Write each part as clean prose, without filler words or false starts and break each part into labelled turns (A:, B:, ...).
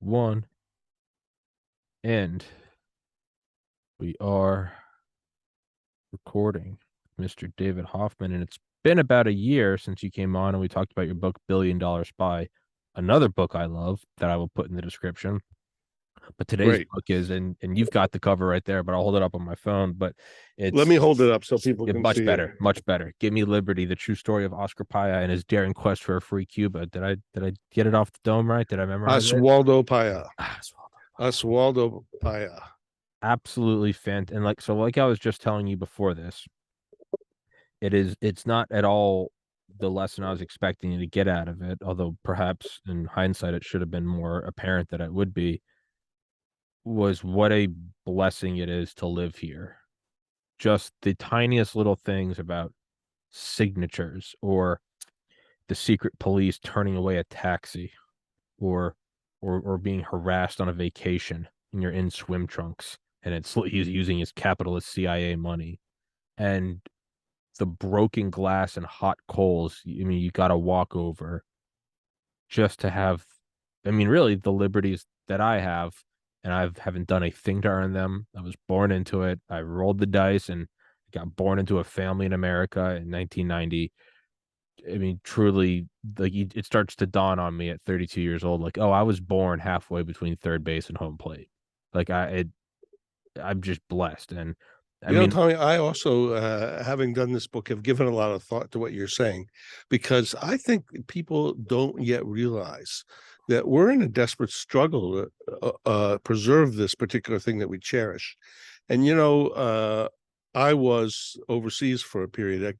A: one, and we are recording Mr. David Hoffman. And it's been about a year since you came on and we talked about your book, Billion Dollar Spy, another book I love that I will put in the description. But today's
B: Great.
A: book is, and you've got the cover right there, but I'll hold it up on my phone. But
B: Let
A: it's
B: me hold it up so people can
A: much
B: see it.
A: better, much better. Give Me Liberty, the true story of Oscar Paya and his daring quest for a free Cuba. Did I get it off the dome right? Did I memorize it?
B: Oswaldo Paya.
A: Ah,
B: Oswaldo Paya.
A: absolutely fantastic. And like I was just telling you before this, it's not at all the lesson I was expecting you to get out of it, although perhaps in hindsight it should have been more apparent that it would be, was what a blessing it is to live here. Just the tiniest little things about signatures, or the secret police turning away a taxi, or or being harassed on a vacation and you're in swim trunks and he's using his capitalist CIA money, and the broken glass and hot coals. I mean, you got to walk over just to have, I mean, really the liberties that I have, and I haven't done a thing to earn them. I was born into it. I rolled the dice and got born into a family in America in 1990. I mean, truly, like it starts to dawn on me at 32 years old, like, oh, I was born halfway between third base and home plate. Like I'm just blessed, and I mean,
B: Tommy, I also, having done this book, have given a lot of thought to what you're saying, because I think people don't yet realize that we're in a desperate struggle to preserve this particular thing that we cherish. And, I was overseas for a period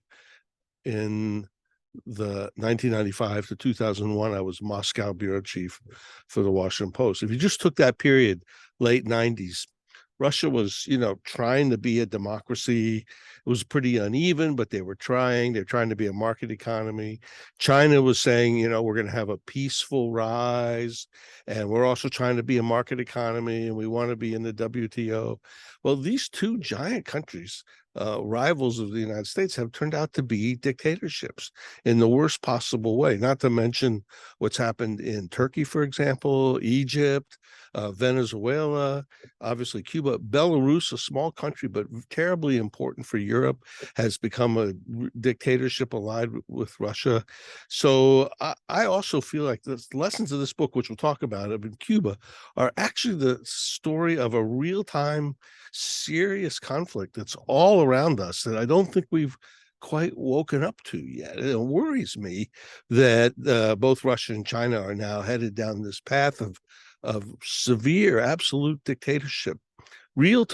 B: in the 1995 to 2001. I was Moscow bureau chief for the Washington Post. If you just took that period, late 90s, Russia was, trying to be a democracy. It was pretty uneven, but they were trying. They're trying to be a market economy. China was saying, we're going to have a peaceful rise, and we're also trying to be a market economy, and we want to be in the WTO. Well, these two giant countries, rivals of the United States, have turned out to be dictatorships in the worst possible way. Not to mention what's happened in Turkey, for example, Egypt, Venezuela, obviously Cuba. Belarus, a small country but terribly important for Europe, has become a dictatorship allied with Russia. So I also feel like the lessons of this book, which we'll talk about in Cuba, are actually the story of a real-time serious conflict that's all around us that I don't think we've quite woken up to yet. It worries me that both Russia and China are now headed down this path of severe absolute dictatorship, real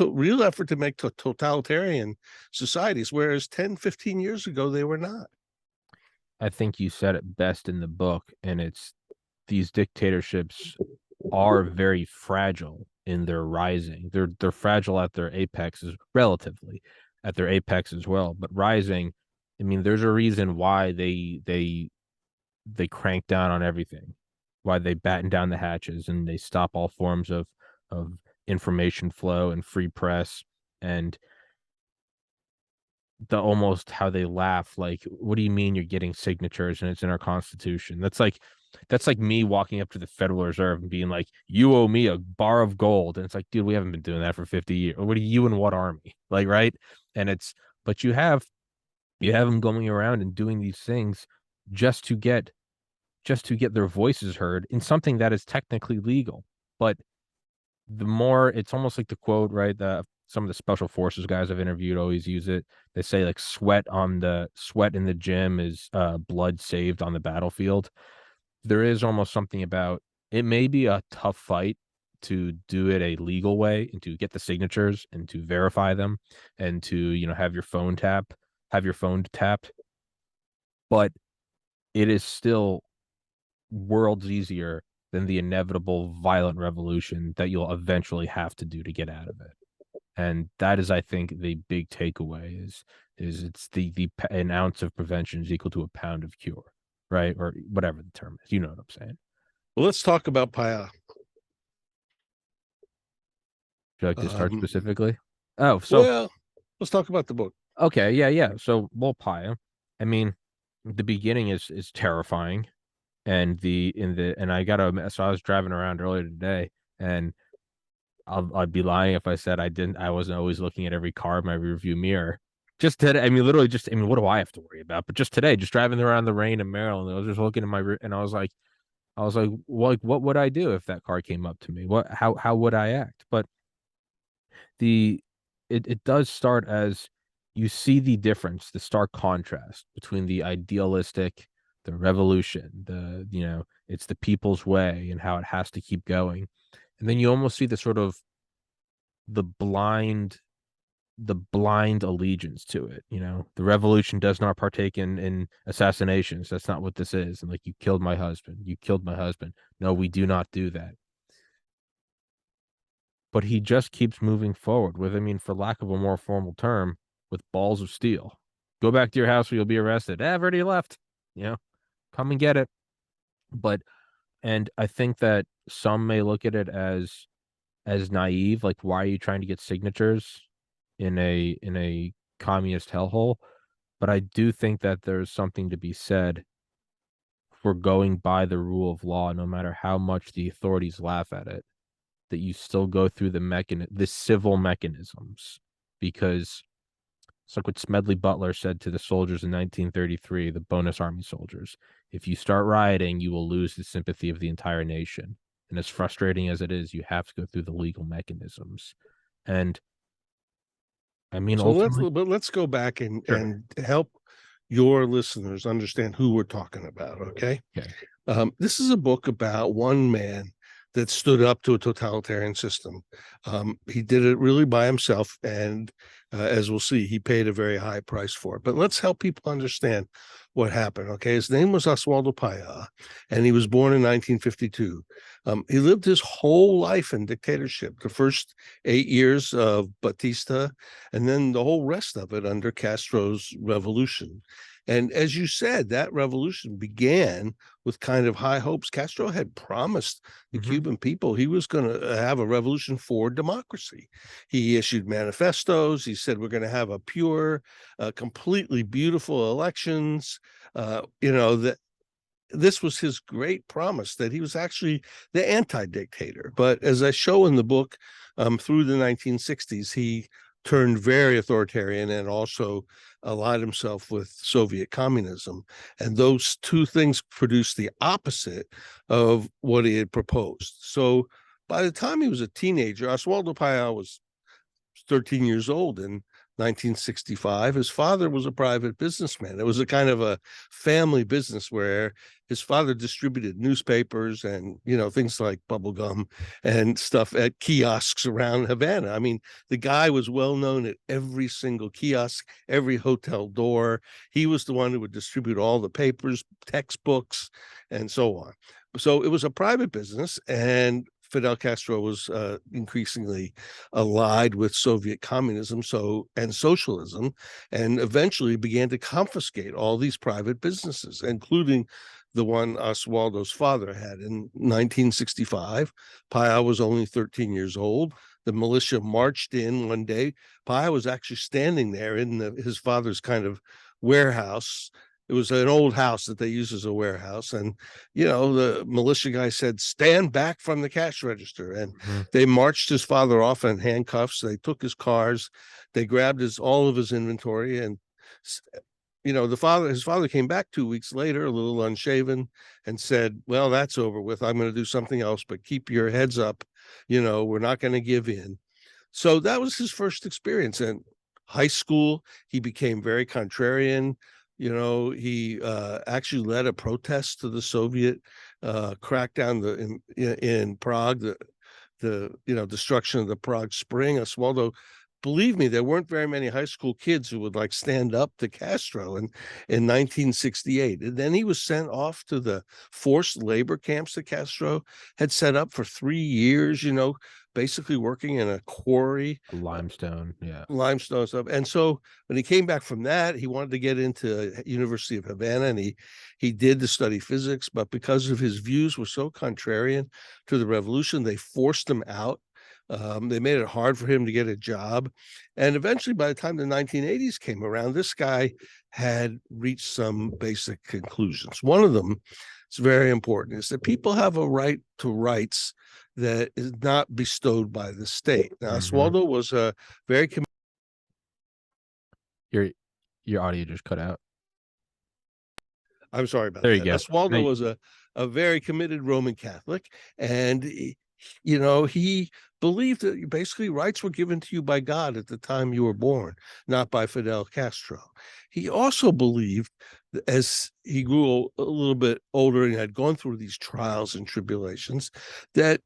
B: effort to make totalitarian societies, whereas 10, 15 years ago they were not.
A: I think you said it best in the book, and it's these dictatorships are very fragile in their rising. They're fragile at their apexes, relatively at their apex as well. But rising, I mean, there's a reason why they crank down on everything, why they batten down the hatches and they stop all forms of information flow and free press, and the almost how they laugh, like, what do you mean you're getting signatures and it's in our constitution? That's like me walking up to the Federal Reserve and being like, you owe me a bar of gold. And it's like, dude, we haven't been doing that for 50 years. What are you and what army? Like, right? And it's, but you have them going around and doing these things just to get their voices heard in something that is technically legal. But the more, it's almost like the quote, right? Some of the special forces guys I've interviewed always use it. They say, like, sweat in the gym is blood saved on the battlefield. There is almost something about it. May be a tough fight to do it a legal way and to get the signatures and to verify them and to, have your phone tapped, but it is still worlds easier than the inevitable violent revolution that you'll eventually have to do to get out of it. And that is, I think, the big takeaway is it's the an ounce of prevention is equal to a pound of cure, right? Or whatever the term is. You know what I'm saying?
B: Well, let's talk about Paya.
A: Would you like to start
B: Um,
A: specifically? Oh, so
B: well, let's talk about the book.
A: okay, yeah, yeah. So Wolpaya, I mean, the beginning is terrifying. And I got a so I was driving around earlier today, and I'd be lying if I said I wasn't always looking at every car in my rearview mirror. Just today, I mean, literally, just I mean, what do I have to worry about? But just today, just driving around the rain in Maryland, I was just looking at and I was like, what would I do if that car came up to me? How would I act? But the it does start as you see the difference, the stark contrast between the idealistic, the revolution, it's the people's way and how it has to keep going. And then you almost see the sort of the blind the blind allegiance to it. The revolution does not partake in assassinations. That's not what this is. And like, you killed my husband. You killed my husband. No, we do not do that. But he just keeps moving forward with, I mean, for lack of a more formal term, with balls of steel. Go back to your house or you'll be arrested. I've already left. You know, come and get it. But and I think that some may look at it as naive, like, why are you trying to get signatures in a communist hellhole? But I do think that there's something to be said for going by the rule of law, no matter how much the authorities laugh at it, that you still go through the civil mechanisms, because it's like what Smedley Butler said to the soldiers in 1933, the bonus army soldiers. If you start rioting, you will lose the sympathy of the entire nation. And as frustrating as it is, you have to go through the legal mechanisms. And I mean,
B: So
A: ultimately,
B: let's go back
A: sure.
B: and help your listeners understand who we're talking about. Okay.
A: Okay.
B: This is a book about one man that stood up to a totalitarian system. He did it really by himself, and as we'll see, he paid a very high price for it. But let's help people understand what happened. Okay, his name was Oswaldo Paya, and he was born in 1952. He lived his whole life in dictatorship. The first 8 years of Batista, and then the whole rest of it under Castro's revolution. And as you said, that revolution began with kind of high hopes. Castro had promised the
A: Mm-hmm.
B: Cuban people he was going to have a revolution for democracy. He issued manifestos. He said, we're going to have a pure, completely beautiful elections. That this was his great promise, that he was actually the anti-dictator. But as I show in the book, through the 1960s, he turned very authoritarian and also allied himself with Soviet communism. And those two things produced the opposite of what he had proposed. So by the time he was a teenager, Oswaldo Payá was 13 years old in 1965. His father was a private businessman. It was a kind of a family business where his father distributed newspapers and, things like bubble gum and stuff at kiosks around Havana. I mean, the guy was well known at every single kiosk, every hotel door. He was the one who would distribute all the papers, textbooks, and so on. So it was a private business, and Fidel Castro was increasingly allied with Soviet communism and socialism, and eventually began to confiscate all these private businesses, including the one Oswaldo's father had. In 1965, Paya was only 13 years old. The militia marched in one day. Paya was actually standing there in his father's kind of warehouse. It was an old house that they use as a warehouse. And, the militia guy said, stand back from the cash register. And
A: Mm-hmm.
B: they marched his father off in handcuffs. They took his cars. They grabbed all of his inventory. And, his father came back 2 weeks later, a little unshaven, and said, well, that's over with. I'm going to do something else, but keep your heads up. We're not going to give in. So that was his first experience. In high school, he became very contrarian. He actually led a protest to the Soviet crackdown in Prague, the destruction of the Prague Spring. Oswaldo, believe me, there weren't very many high school kids who would like stand up to Castro in 1968. And then he was sent off to the forced labor camps that Castro had set up for 3 years, basically working in a quarry,
A: Limestone. Yeah.
B: limestone stuff. And so when he came back from that, he wanted to get into University of Havana, and he did to study physics, but because of his views were so contrarian to the revolution, they forced him out. They made it hard for him to get a job. And eventually, by the time the 1980s came around, this guy had reached some basic conclusions. One of them It's very important, is that people have a right to rights that is not bestowed by the state. Now, Oswaldo was a very
A: Your your audio just cut out.
B: I'm sorry about
A: There you
B: that.
A: go.
B: Oswaldo was a very committed Roman Catholic, and he believed that basically rights were given to you by God at the time you were born, not by Fidel Castro. He also believed, as he grew a little bit older and had gone through these trials and tribulations, that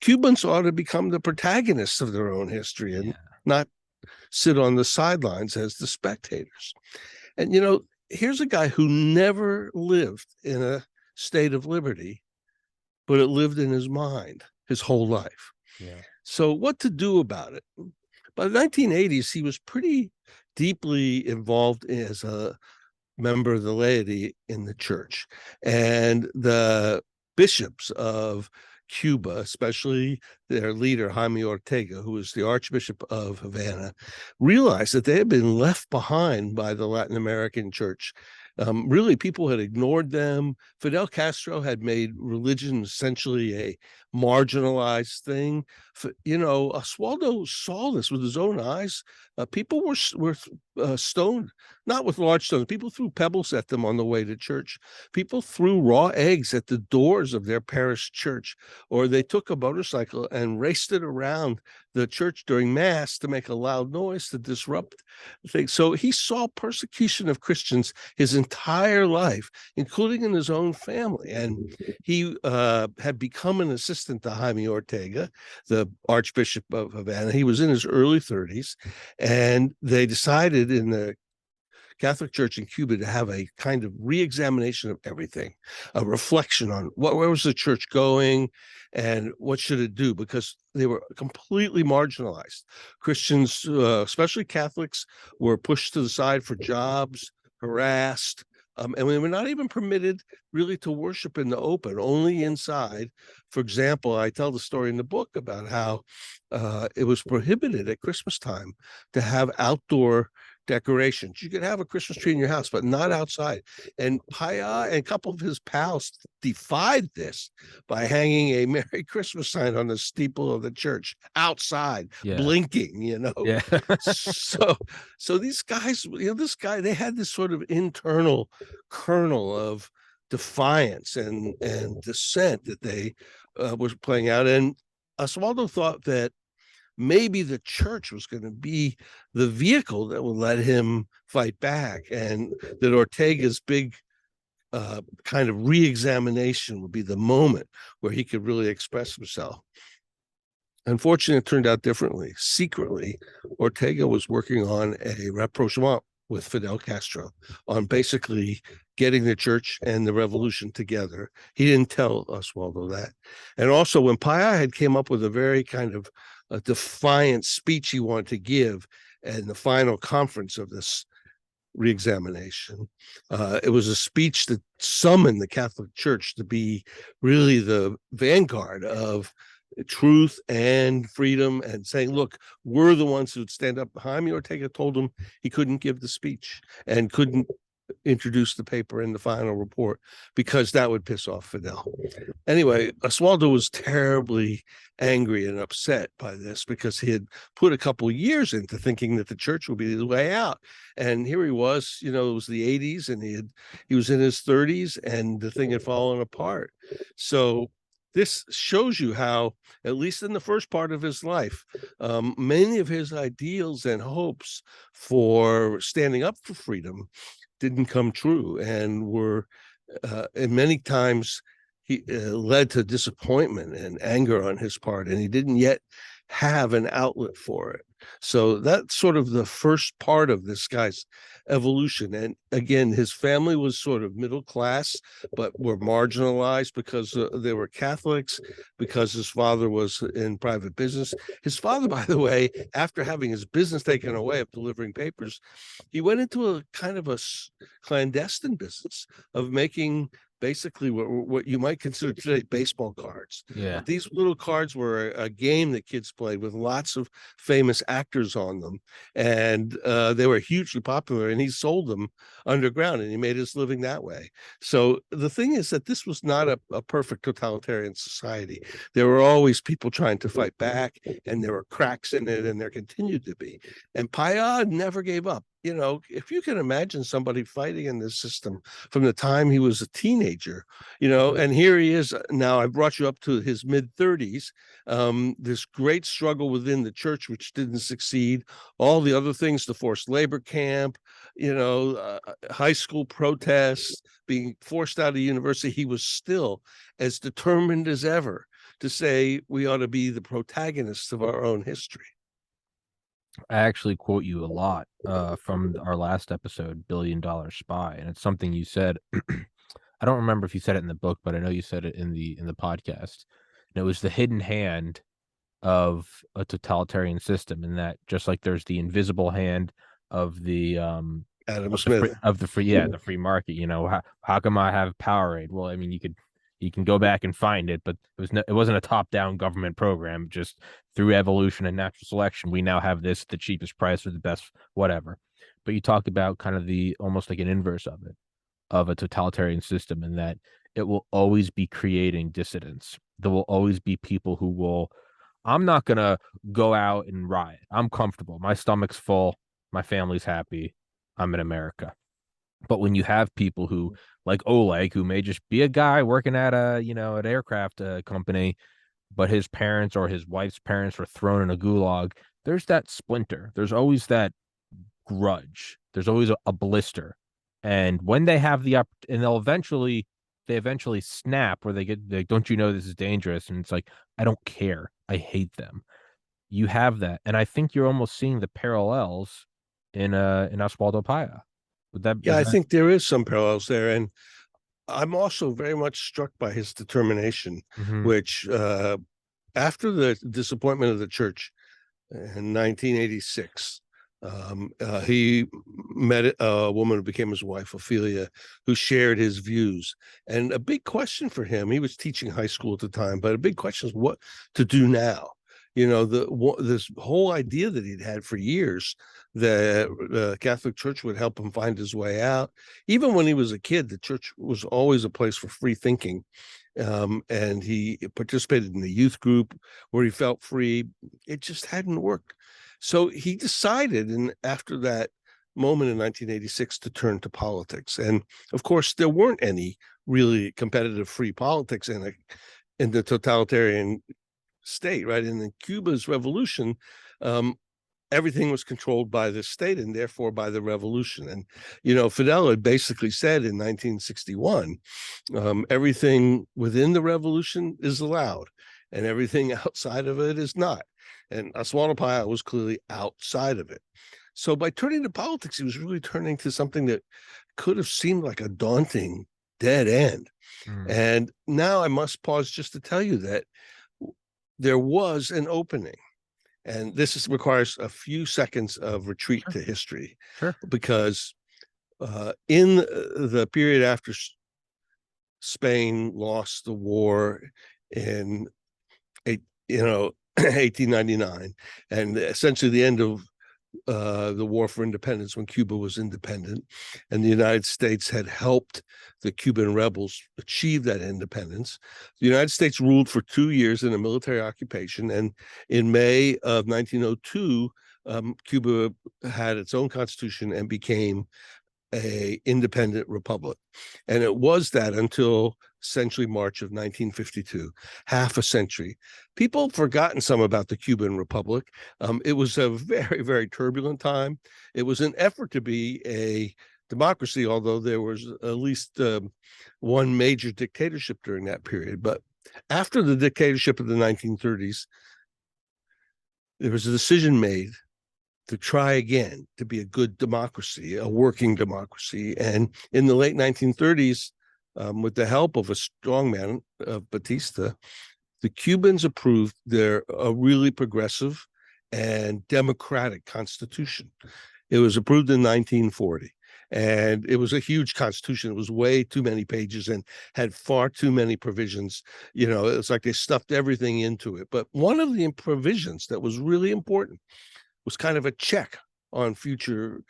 B: Cubans ought to become the protagonists of their own history and not sit on the sidelines as the spectators. And here's a guy who never lived in a state of liberty, but it lived in his mind his whole life.
A: Yeah.
B: So what to do about it? By the 1980s, he was pretty deeply involved as a member of the laity in the church. And the bishops of Cuba, especially their leader, Jaime Ortega, who was the Archbishop of Havana, realized that they had been left behind by the Latin American church. Really, people had ignored them. Fidel Castro had made religion essentially a marginalized thing. Oswaldo saw this with his own eyes. People were stoned, not with large stones. People threw pebbles at them on the way to church. People threw raw eggs at the doors of their parish church, or they took a motorcycle and raced it around the church during mass to make a loud noise to disrupt things. So he saw persecution of Christians his entire life, including in his own family. And he had become an assistant to Jaime Ortega, the Archbishop of Havana. He was in his early 30s, and they decided in the Catholic Church in Cuba to have a kind of re-examination of everything, a reflection on where was the church going and what should it do, because they were completely marginalized. Christians, especially Catholics, were pushed to the side for jobs, harassed, and we were not even permitted really to worship in the open, only inside. For example, I tell the story in the book about how it was prohibited at Christmas time to have outdoor decorations. You could have a Christmas tree in your house, but not outside. And Paya and a couple of his pals defied this by hanging a Merry Christmas sign on the steeple of the church outside, blinking,
A: Yeah.
B: So these guys, this guy, they had this sort of internal kernel of defiance and dissent that they was playing out. And Oswaldo thought that maybe the church was going to be the vehicle that would let him fight back, and that Ortega's big kind of re-examination would be the moment where he could really express himself. Unfortunately, it turned out differently. Secretly, Ortega was working on a rapprochement with Fidel Castro on basically getting the church and the revolution together. He didn't tell Oswaldo that. And also, when Paya had came up with a very kind of a defiant speech he wanted to give in the final conference of this reexamination, it was a speech that summoned the Catholic Church to be really the vanguard of truth and freedom, and saying, look, we're the ones who would stand up. Jaime Ortega told him he couldn't give the speech and couldn't introduce the paper in the final report because that would piss off Fidel. Anyway, Oswaldo was terribly angry and upset by this because he had put a couple of years into thinking that the church would be the way out. And here he was, it was the 80s, and he was in his 30s, and the thing had fallen apart. So this shows you how, at least in the first part of his life, many of his ideals and hopes for standing up for freedom didn't come true, and were, and many times he led to disappointment and anger on his part, and he didn't yet have an outlet for it. So that's sort of the first part of this guy's evolution. And again, his family was sort of middle class, but were marginalized because they were Catholics, because his father was in private business. His father, by the way, after having his business taken away of delivering papers, he went into a kind of a clandestine business of making basically what you might consider today baseball cards.
A: Yeah.
B: But these little cards were a game that kids played with lots of famous actors on them, and they were hugely popular. And he sold them underground, and he made his living that way. So the thing is that this was not a perfect totalitarian society. There were always people trying to fight back, and there were cracks in it, and there continued to be. And Payá never gave up. You know, if you can imagine somebody fighting in this system from the time he was a teenager, you know, and here he is now. I brought you up to his mid-30s. This great struggle within the church, which didn't succeed, all the other things, the forced labor camp, you know, high school protests, being forced out of university. He was still as determined as ever to say we ought to be the protagonists of our own history.
A: I actually quote you a lot from our last episode, Billion Dollar Spy, and it's something you said. I don't remember if you said it in the book, but I know you said it in the podcast. And it was the hidden hand of a totalitarian system, in that just like there's the invisible hand of the
B: Adam Smith.
A: the free market. You know, how come I have Powerade? Well, I mean, you can go back and find it, but it wasn't a top down government program. Just through evolution and natural selection, we now have this the cheapest price or the best whatever. But you talked about kind of the almost like an inverse of it, of a totalitarian system, in that it will always be creating dissidents. There will always be people who will. I'm not gonna go out and riot. I'm comfortable. My stomach's full. My family's happy. I'm in America. But when you have people who, like Oleg, who may just be a guy working at an aircraft company, but his parents or his wife's parents were thrown in a gulag, there's that splinter. There's always that grudge. There's always a blister. And when they have and they eventually snap, where don't you know this is dangerous? And it's like, I don't care. I hate them. You have that. And I think you're almost seeing the parallels in Oswaldo Paya.
B: Yeah, I think there is some parallels there. And I'm also very much struck by his determination, which after the disappointment of the church in 1986, he met a woman who became his wife, Ophelia, who shared his views. And a big question for him, he was teaching high school at the time, but a big question is what to do now. You know, this whole idea that he'd had for years that the Catholic Church would help him find his way out. Even when he was a kid, the church was always a place for free thinking. And he participated in the youth group where he felt free. It just hadn't worked. So he decided, and after that moment in 1986, to turn to politics. And of course, there weren't any really competitive free politics in the totalitarian state, right? In Cuba's revolution, everything was controlled by the state and therefore by the revolution. And, you know, Fidel had basically said in 1961, everything within the revolution is allowed and everything outside of it is not. And Oswaldo Paya was clearly outside of it. So by turning to politics, he was really turning to something that could have seemed like a daunting dead end. And now I must pause just to tell you that there was an opening. And this requires a few seconds of retreat to history.
A: Sure.
B: Because in the period after Spain lost the war in 1899, and essentially the end of the war for independence, when Cuba was independent, and the United States had helped the Cuban rebels achieve that independence. The United States ruled for 2 years in a military occupation, and in May of 1902, Cuba had its own constitution and became an independent republic. And it was that until essentially March of 1952, half a century. People have forgotten some about the Cuban Republic. It was a very, very turbulent time. It was an effort to be a democracy, although there was at least one major dictatorship during that period. But after the dictatorship of the 1930s, there was a decision made to try again to be a good democracy, a working democracy. And in the late 1930s, with the help of a strongman, Batista, the Cubans approved a really progressive and democratic constitution. It was approved in 1940. And it was a huge constitution. It was way too many pages and had far too many provisions. You know, it's like they stuffed everything into it. But one of the provisions that was really important was kind of a check on future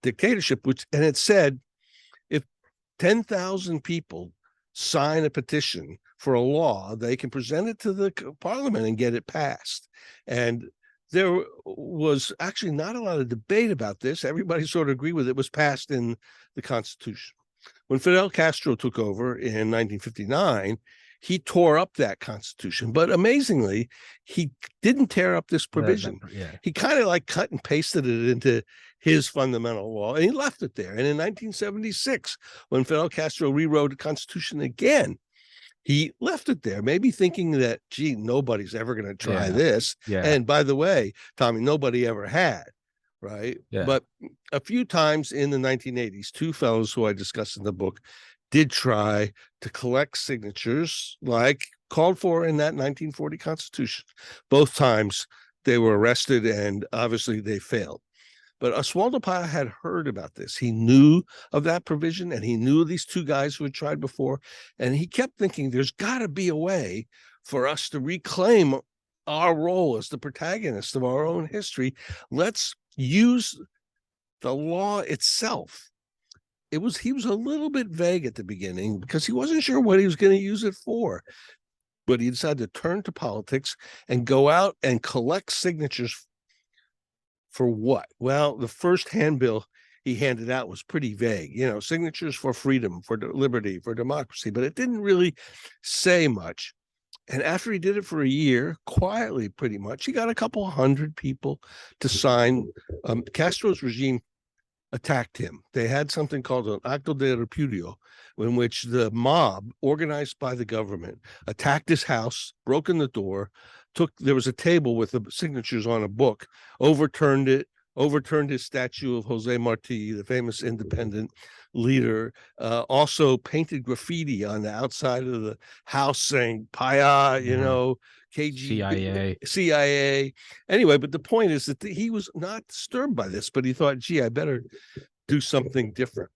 B: dictatorship, and it said, if 10,000 people sign a petition for a law, they can present it to the parliament and get it passed. And there was actually not a lot of debate about this. Everybody sort of agreed with it. It was passed in the Constitution. When Fidel Castro took over in 1959, he tore up that Constitution. But amazingly, he didn't tear up this provision.
A: Yeah.
B: He kind of like cut and pasted it into his fundamental law, and he left it there. And in 1976, when Fidel Castro rewrote the Constitution again, he left it there, maybe thinking that, gee, nobody's ever going to try this.
A: Yeah.
B: And by the way, Tommy, nobody ever had, right?
A: Yeah.
B: But a few times in the 1980s, two fellows who I discuss in the book did try to collect signatures like called for in that 1940 Constitution. Both times they were arrested, and obviously they failed. But Oswaldo Paya had heard about this. He knew of that provision, and he knew these two guys who had tried before. And he kept thinking, there's got to be a way for us to reclaim our role as the protagonist of our own history. Let's use the law itself. He was a little bit vague at the beginning because he wasn't sure what he was going to use it for. But he decided to turn to politics and go out and collect signatures. For what? Well, the first handbill he handed out was pretty vague, you know, signatures for freedom, for liberty, for democracy, but it didn't really say much. And after he did it for a year, quietly pretty much, he got a couple hundred people to sign. Castro's regime attacked him. They had something called an acto de repudio, in which the mob, organized by the government, attacked his house, broke in the door, there was a table with the signatures on a book, overturned it, overturned his statue of Jose Marti, the famous independent leader, also painted graffiti on the outside of the house saying Paya, you know, KGB, CIA. Anyway, but the point is that he was not disturbed by this, but he thought, gee, I better do something different.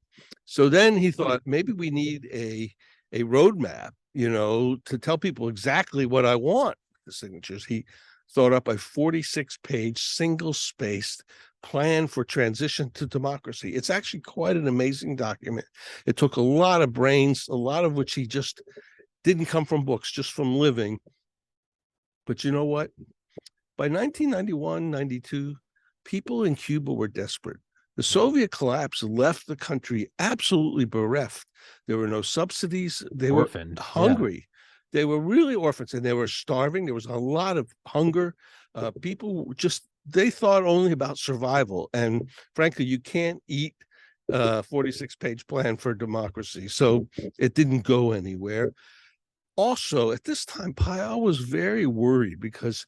B: So then he thought, maybe we need a roadmap, you know, to tell people exactly what I want. The signatures. He thought up a 46-page single-spaced plan for transition to democracy. It's actually quite an amazing document. It took a lot of brains, a lot of which he just didn't come from books, just from living. But you know what? By 1991, 92, people in Cuba were desperate. The Soviet collapse left the country absolutely bereft. There were no subsidies. They were hungry. Yeah. They were really orphans, and they were starving. There was a lot of hunger. People they thought only about survival. And frankly, you can't eat a 46-page plan for democracy. So it didn't go anywhere. Also, at this time, Payal was very worried because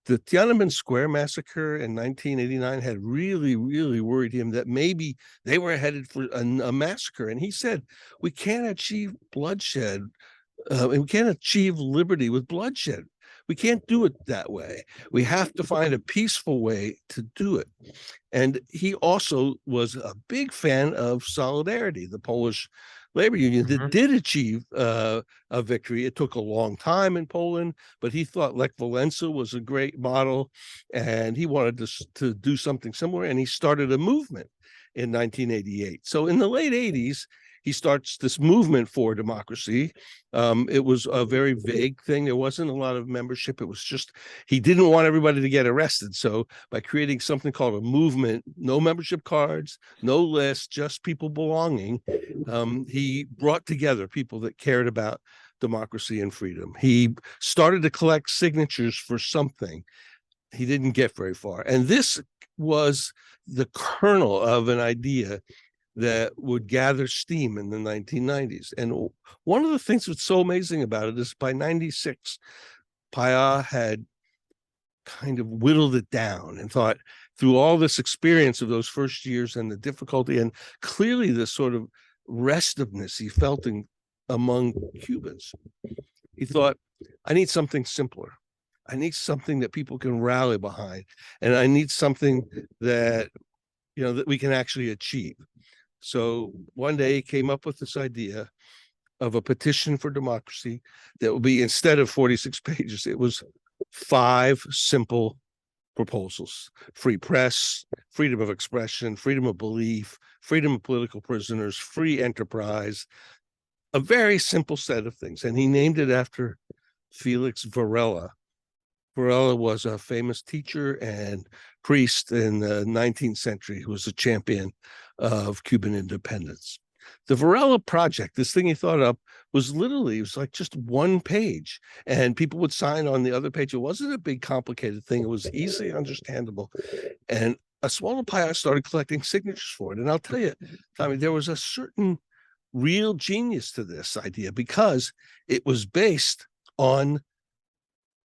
B: the Tiananmen Square massacre in 1989 had really, really worried him that maybe they were headed for a massacre. And he said, we can't achieve bloodshed. And we can't achieve liberty with bloodshed. We can't do it that way. We have to find a peaceful way to do it. And he also was a big fan of Solidarity, the Polish labor union that did achieve a victory. It took a long time in Poland, but he thought Lech Walesa was a great model, and he wanted to do something similar, and he started a movement in 1988. So in the late 80s, he starts this movement for democracy. It was a very vague thing. There wasn't a lot of membership. It was just, he didn't want everybody to get arrested. So by creating something called a movement, no membership cards, no list, just people belonging, he brought together people that cared about democracy and freedom. He started to collect signatures for something. He didn't get very far. And this was the kernel of an idea that would gather steam in the 1990s. And one of the things that's so amazing about it is by 96, Paya had kind of whittled it down and thought, through all this experience of those first years and the difficulty and clearly the sort of restiveness he felt among Cubans, he thought, I need something simpler. I need something that people can rally behind. And I need something that, you know, that we can actually achieve. So one day he came up with this idea of a petition for democracy that would be, instead of 46 pages, it was 5 simple proposals: free press, freedom of expression, freedom of belief, freedom of political prisoners, free enterprise, a very simple set of things. And he named it after Felix Varela. Varela was a famous teacher and priest in the 19th century who was a champion of Cuban independence. The Varela Project, this thing he thought up, was literally, it was like just one page, and people would sign on the other page. It wasn't a big complicated thing. It was easily understandable. And Oswaldo Paya started collecting signatures for it. And I'll tell you, Tommy, there was a certain real genius to this idea because it was based on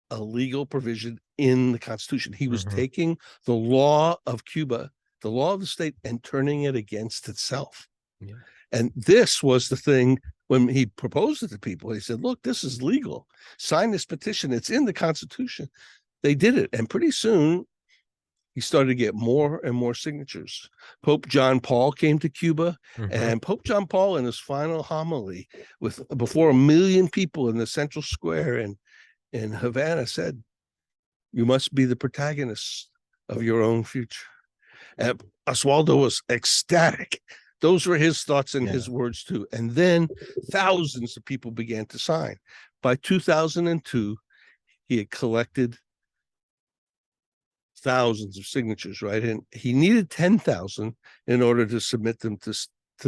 B: a legal provision in the Constitution. He was taking the law of Cuba, the law of the state, and turning it against itself.
A: Yeah.
B: And this was the thing when he proposed it to people. He said, look, this is legal. Sign this petition. It's in the Constitution. They did it. And pretty soon he started to get more and more signatures. Pope John Paul came to Cuba, and Pope John Paul, in his final homily before 1 million people in the central square in Havana, said, you must be the protagonists of your own future. And Oswaldo was ecstatic. Those were his thoughts and his words too. And then thousands of people began to sign. By 2002, he had collected thousands of signatures, right? And he needed 10,000 in order to submit them to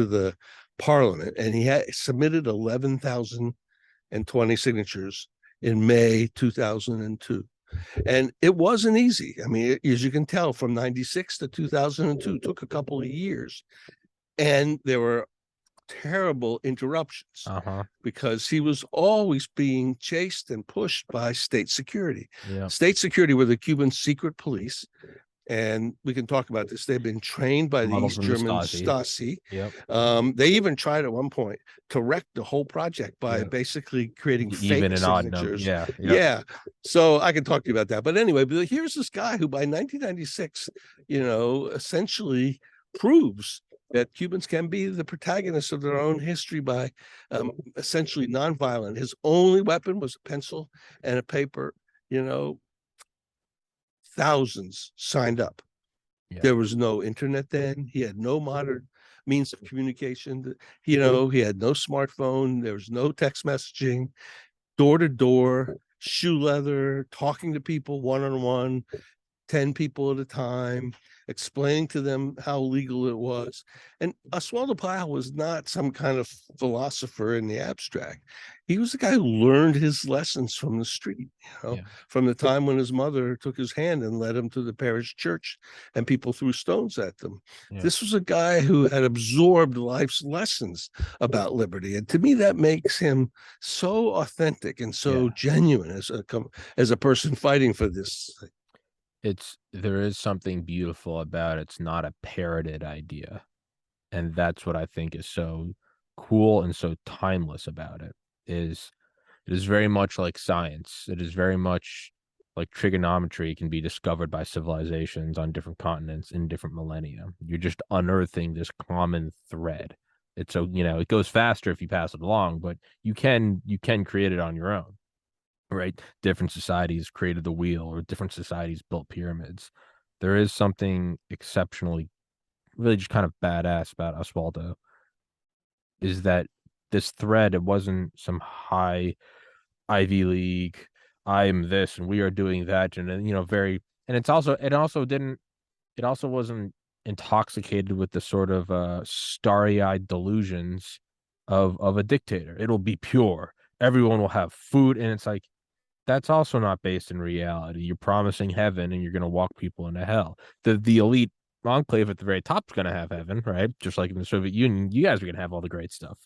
B: the parliament. And he had submitted 11,020 signatures in May 2002. And it wasn't easy. I mean, as you can tell, from 96 to 2002 took a couple of years. And there were terrible interruptions because he was always being chased and pushed by state security. State security were the Cuban secret police. And we can talk about this. They've been trained by the East German Stasi. They even tried at one point to wreck the whole project by basically creating fake signatures. So I can talk to you about that. But anyway, but here's this guy who by 1996, essentially proves that Cubans can be the protagonists of their own history by essentially nonviolent. His only weapon was a pencil and a paper. Thousands signed up. There was no internet then. He had no modern means of communication. He had no smartphone. There was no text messaging, door to door, shoe leather, talking to people one-on-one, 10 people at a time, explaining to them how legal it was. And Oswaldo Paya was not some kind of philosopher in the abstract. He was the guy who learned his lessons from the street, from the time when his mother took his hand and led him to the parish church and people threw stones at them. This was a guy who had absorbed life's lessons about liberty. And to me, that makes him so authentic and so genuine as a person fighting for this.
A: There is something beautiful about it. It's not a parroted idea. And that's what I think is so cool and so timeless about it. It is very much like science. It is very much like trigonometry can be discovered by civilizations on different continents in different millennia. You're just unearthing this common thread. It's so, it goes faster if you pass it along, but you can create it on your own. Right? Different societies created the wheel, or different societies built pyramids. There is something exceptionally, really just kind of badass about Oswaldo, is that this thread, it wasn't some high Ivy League, I am this and we are doing that. And, and it also wasn't intoxicated with the sort of starry-eyed delusions of a dictator. It'll be pure. Everyone will have food. And it's like, that's also not based in reality. You're promising heaven and you're going to walk people into hell. The elite enclave at the very top is going to have heaven, right? Just like in the Soviet Union, you guys are going to have all the great stuff.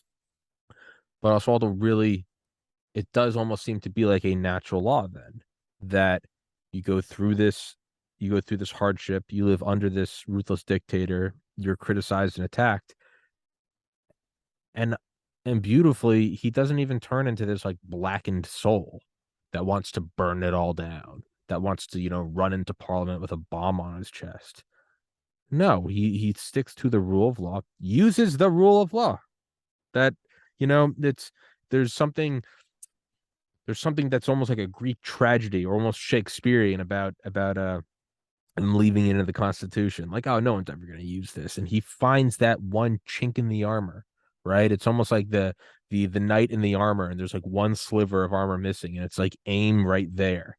A: But Oswaldo really, it does almost seem to be like a natural law then, that you go through this hardship, you live under this ruthless dictator, you're criticized and attacked. And beautifully, he doesn't even turn into this like blackened soul that wants to burn it all down, that wants to, run into parliament with a bomb on his chest. No, he sticks to the rule of law, uses the rule of law. That, it's there's something there's something that's almost like a Greek tragedy or almost Shakespearean about him leaving into the Constitution. Like, oh, no one's ever going to use this, and he finds that one chink in the armor. Right? It's almost like the knight in the armor, and there's like one sliver of armor missing, and it's like aim right there.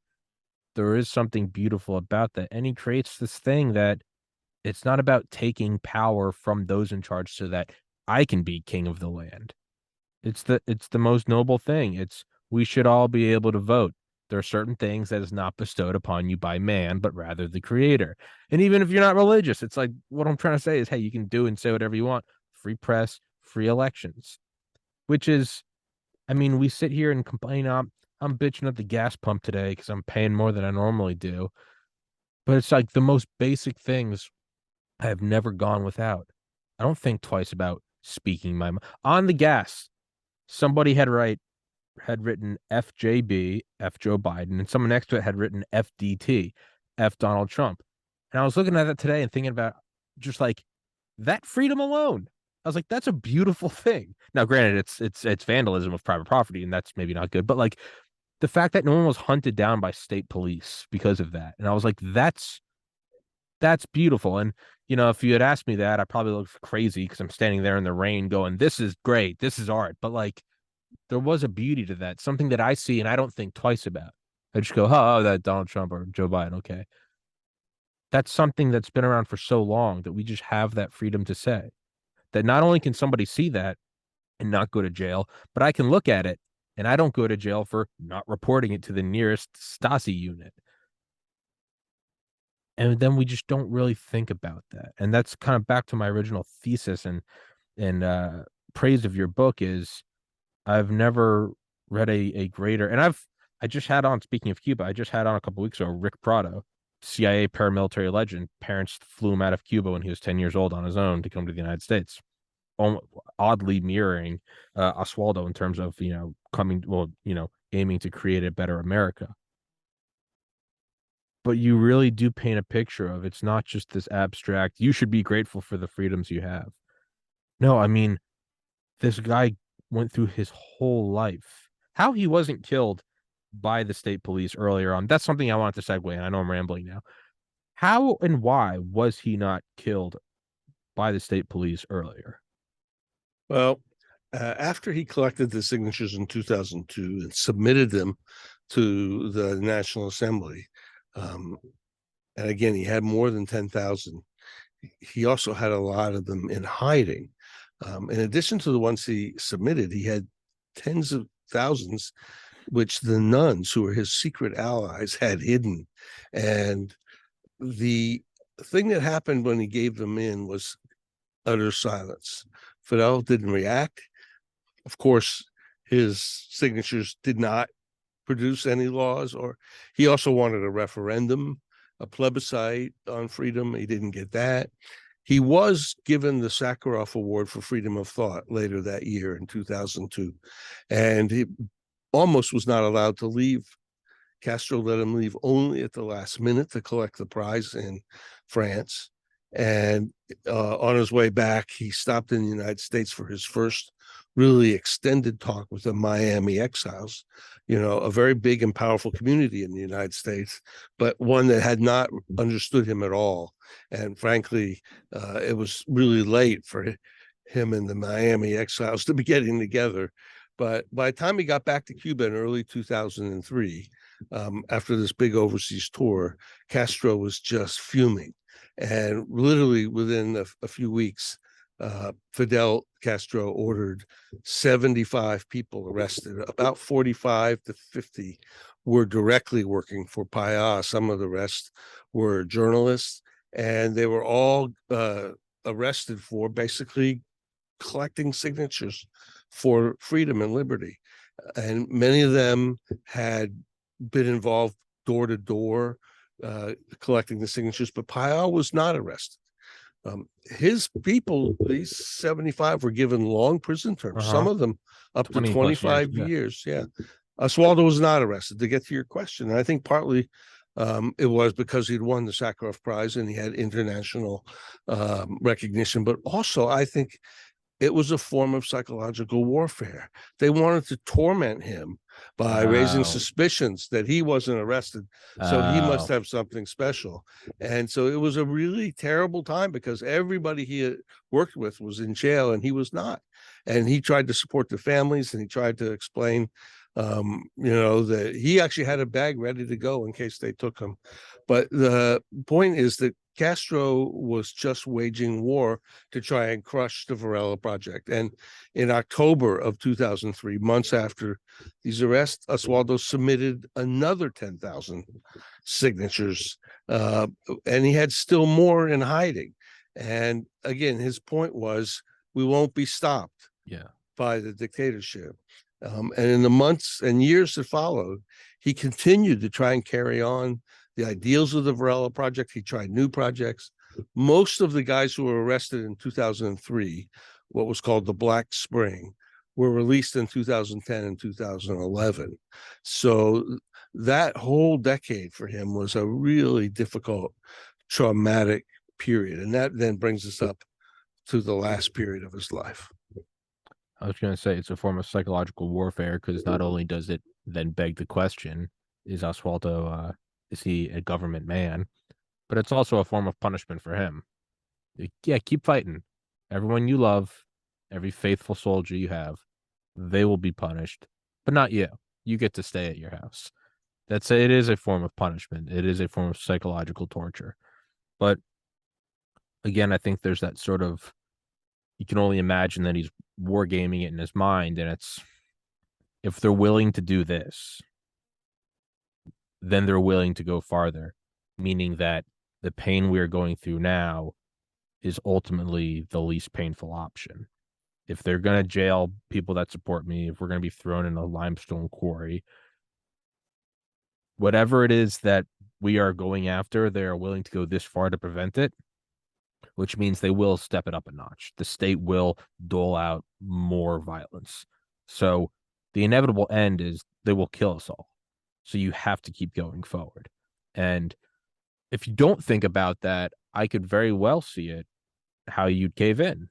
A: There is something beautiful about that, and he creates this thing that it's not about taking power from those in charge so that I can be king of the land. It's the most noble thing. It's we should all be able to vote. There are certain things that is not bestowed upon you by man, but rather the creator. And even if you're not religious, it's like what I'm trying to say is, hey, you can do and say whatever you want. Free press, free elections, which is, I mean, we sit here and complain. I'm bitching at the gas pump today because I'm paying more than I normally do. But it's like the most basic things I have never gone without. I don't think twice about speaking my mind. On the gas, somebody had written FJB, F Joe Biden, and someone next to it had written FDT, F Donald Trump. And I was looking at that today and thinking about just like that freedom alone. I was like, that's a beautiful thing. Now, granted, it's vandalism of private property, and that's maybe not good, but like the fact that no one was hunted down by state police because of that. And I was like, that's beautiful. And if you had asked me that, I probably looked crazy because I'm standing there in the rain going, this is great. This is art. But like there was a beauty to that, something that I see and I don't think twice about. I just go, oh, that Donald Trump or Joe Biden. Okay. That's something that's been around for so long that we just have that freedom to say that not only can somebody see that and not go to jail, but I can look at it and I don't go to jail for not reporting it to the nearest Stasi unit. And then we just don't really think about that. And that's kind of back to my original thesis and praise of your book is I've never read a greater, and I just had on, speaking of Cuba, I just had on a couple weeks ago Rick Prado, CIA paramilitary legend. Parents flew him out of Cuba when he was 10 years old on his own to come to the United States. Oddly mirroring Oswaldo in terms of, coming, well, aiming to create a better America. But you really do paint a picture of it's not just this abstract, you should be grateful for the freedoms you have. No, I mean, this guy went through his whole life. How he wasn't killed by the state police earlier on, that's something I wanted to segue, and I know I'm rambling now. How and why was he not killed by the state police earlier?
B: Well, after he collected the signatures in 2002 and submitted them to the National Assembly, and again, he had more than 10,000. He also had a lot of them in hiding. In addition to the ones he submitted, he had tens of thousands, which the nuns, who were his secret allies, had hidden. And the thing that happened when he gave them in was utter silence. Fidel didn't react. Of course, his signatures did not produce any laws, or he also wanted a referendum, a plebiscite on freedom. He didn't get that. He was given the Sakharov Award for Freedom of Thought later that year in 2002, and he almost was not allowed to leave. Castro let him leave only at the last minute to collect the prize in France. And on his way back, he stopped in the United States for his first really extended talk with the Miami exiles, a very big and powerful community in the United States, but one that had not understood him at all. And frankly, it was really late for him and the Miami exiles to be getting together. But by the time he got back to Cuba in early 2003, after this big overseas tour, Castro was just fuming. And literally within a few weeks, Fidel Castro ordered 75 people arrested. About 45 to 50 were directly working for Paya. Some of the rest were journalists, and they were all arrested for basically collecting signatures for freedom and liberty. And many of them had been involved door to door collecting the signatures, but Payal was not arrested. His people, these 75, were given long prison terms, some of them up to
A: 20 plus years.
B: 25 years. Yeah. Oswaldo was not arrested, to get to your question. And I think partly It was because he'd won the Sakharov Prize and he had international recognition. But also, I think it was a form of psychological warfare. They wanted to torment him by raising
A: Oh,
B: suspicions that he wasn't arrested. So he must
A: oh,
B: have something special. And so it was a really terrible time because everybody he had worked with was in jail and he was not. And he tried to support the families and he tried to explain, that he actually had a bag ready to go in case they took him. But the point is that Castro was just waging war to try and crush the Varela Project. And in October of 2003, months after these arrests, Oswaldo submitted another 10,000 signatures, and he had still more in hiding. And again, his point was, we won't be stopped
A: yeah.
B: by the dictatorship. And in the months and years that followed, he continued to try and carry on the ideals of the Varela Project. He tried new projects. Most of the guys who were arrested in 2003, what was called the Black Spring, were released in 2010 and 2011. So that whole decade for him was a really difficult, traumatic period. And that then brings us up to the last period of his life.
A: I was going to say it's a form of psychological warfare because not only does it then beg the question, is Oswaldo, is he a government man? But it's also a form of punishment for him. Yeah, keep fighting. Everyone you love, every faithful soldier you have, they will be punished, but not you. You get to stay at your house. It is a form of punishment. It is a form of psychological torture. But again, I think there's that sort of, you can only imagine that he's wargaming it in his mind, and it's, if they're willing to do this, then they're willing to go farther, meaning that the pain we are going through now is ultimately the least painful option. If they're going to jail people that support me, if we're going to be thrown in a limestone quarry, whatever it is that we are going after, they are willing to go this far to prevent it, which means they will step it up a notch. The state will dole out more violence. So the inevitable end is they will kill us all. So you have to keep going forward. And if you don't think about that, I could very well see it how you'd cave in.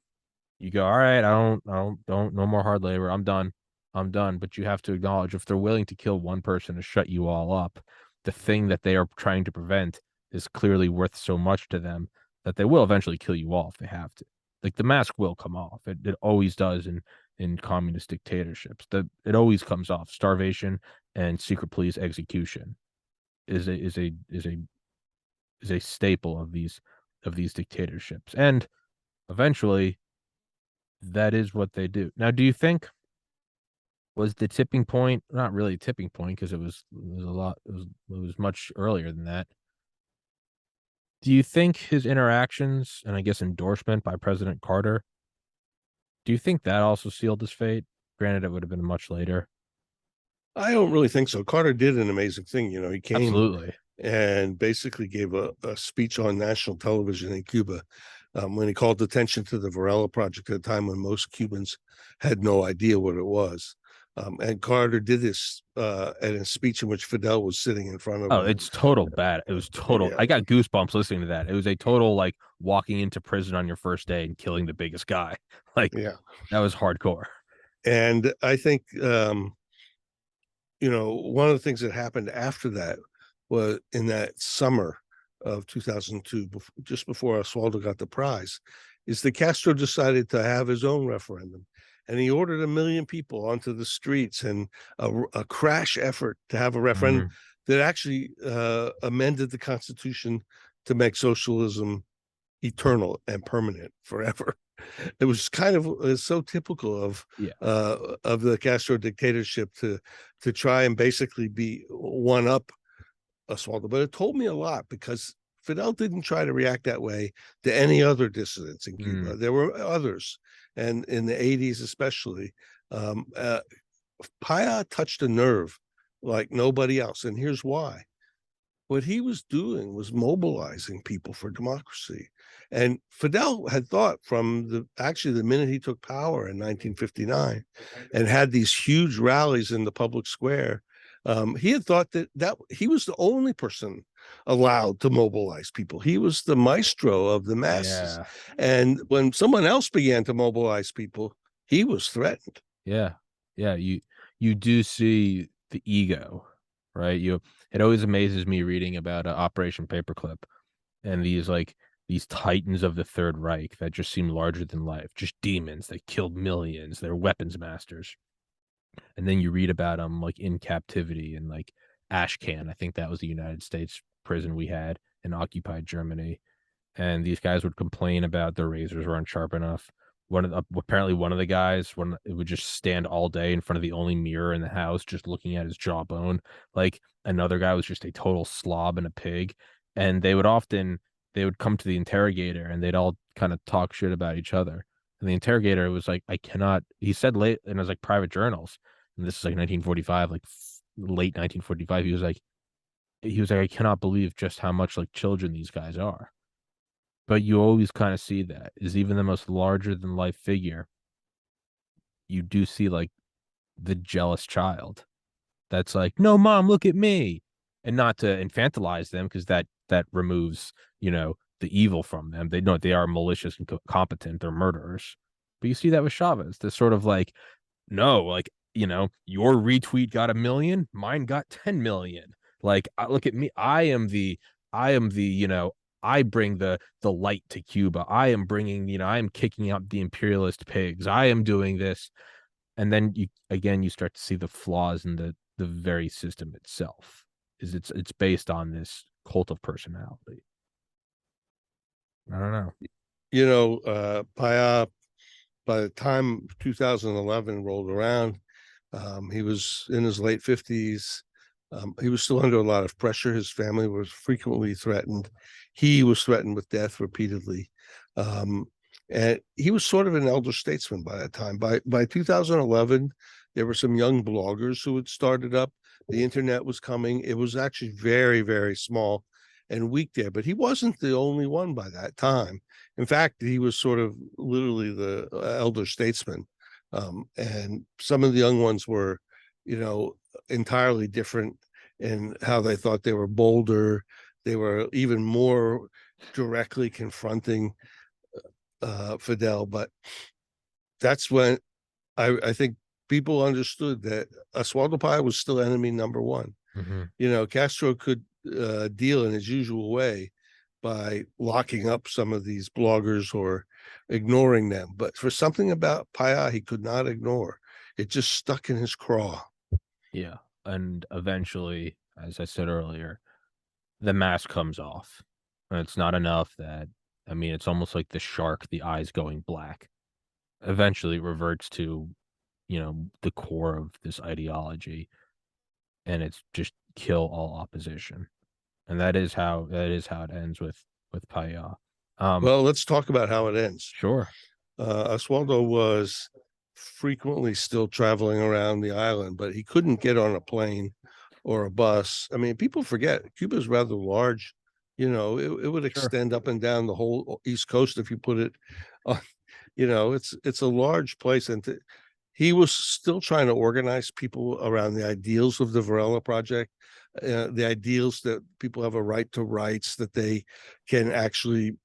A: You go, all right, no more hard labor. I'm done. I'm done. But you have to acknowledge if they're willing to kill one person to shut you all up, the thing that they are trying to prevent is clearly worth so much to them that they will eventually kill you all if they have to. Like the mask will come off. It always does in communist dictatorships. It always comes off. Starvation and secret police execution is a staple of these dictatorships. And eventually that is what they do. Now, do you think was the tipping point, not really a tipping point because it was a lot, it was much earlier than that. Do you think his interactions and I guess endorsement by President Carter, do you think that also sealed his fate? Granted, it would have been much later.
B: I don't really think so. Carter did an amazing thing. He came
A: Absolutely.
B: and basically gave a speech on national television in Cuba when he called attention to the Varela Project at a time when most Cubans had no idea what it was. And Carter did this at a speech in which Fidel was sitting in front of
A: Oh,
B: him.
A: it's total bad. It was total.
B: Yeah,
A: I got goosebumps listening to that. It was a total like walking into prison on your first day and killing the biggest guy. Like
B: yeah.
A: that was hardcore.
B: And I think one of the things that happened after that was in that summer of 2002, just before Oswaldo got the prize, is that Castro decided to have his own referendum. And he ordered 1 million people onto the streets and a crash effort to have a referendum
A: Mhm.
B: that actually amended the Constitution to make socialism eternal and permanent forever. It was kind of it's so typical
A: Yeah.
B: of the Castro dictatorship to try and basically be one up Oswaldo. But it told me a lot because Fidel didn't try to react that way to any other dissidents in Cuba.
A: Mm.
B: There were others, and in the 80s especially, Paya touched a nerve like nobody else, and here's why. What he was doing was mobilizing people for democracy. And Fidel had thought from the minute he took power in 1959 and had these huge rallies in the public square, He had thought that he was the only person allowed to mobilize people. He was the maestro of the masses.
A: Yeah.
B: And when someone else began to mobilize people, he was threatened.
A: Yeah. Yeah. You do see the ego, right? It always amazes me reading about Operation Paperclip and these titans of the Third Reich that just seem larger than life, just demons that killed millions. They're weapons masters. And then you read about them like in captivity and like Ashcan. I think that was the United States prison we had in occupied Germany. And these guys would complain about their razors weren't sharp enough. Apparently one of the guys when it would just stand all day in front of the only mirror in the house, just looking at his jawbone. Like another guy was just a total slob and a pig. And they would come to the interrogator and they'd all kind of talk shit about each other. And the interrogator was like, I cannot. He said late, and it was like private journals, and this is like 1945, like late 1945. He was like, I cannot believe just how much like children these guys are. But you always kind of see that is even the most larger than life figure. You do see like the jealous child that's like, no, mom, look at me, and not to infantilize them because that removes the evil from them. They know they are malicious and competent. They're murderers. But you see that with Chavez, this sort of like, no, like your retweet got 1 million, mine got 10 million. Like, look at me, I am the I bring the light to Cuba. I am bringing, I am kicking out the imperialist pigs. I am doing this. And then you start to see the flaws in the very system itself. Is it's based on this cult of personality. I don't know.
B: Payá, by the time 2011 rolled around, he was in his late 50s. He was still under a lot of pressure. His family was frequently threatened. He was threatened with death repeatedly. Um, and he was sort of an elder statesman by that time. By 2011, there were some young bloggers who had started up. The internet was coming. It was actually very, very small and weak there, but he wasn't the only one by that time. In fact, he was sort of literally the elder statesman. And some of the young ones were, entirely different in how they thought they were bolder. They were even more directly confronting Fidel. But that's when I think people understood that Oswaldo Paya was still enemy number one. Castro could deal in his usual way by locking up some of these bloggers or ignoring them. But for something about Paya, he could not ignore. It just stuck in his craw.
A: Yeah. And eventually, as I said earlier, the mask comes off. And it's not enough that, I mean, it's almost like the shark, the eyes going black. Eventually it reverts to, the core of this ideology. And it's just kill all opposition. And that is how it ends with Paya.
B: Well, let's talk about how it ends.
A: Sure.
B: Oswaldo was frequently still traveling around the island, but he couldn't get on a plane or a bus. I mean, people forget Cuba is rather large. It would
A: Sure.
B: extend up and down the whole East Coast if you put it on. It's a large place, and he was still trying to organize people around the ideals of the Varela Project, the ideals that people have a right to rights, that they can actually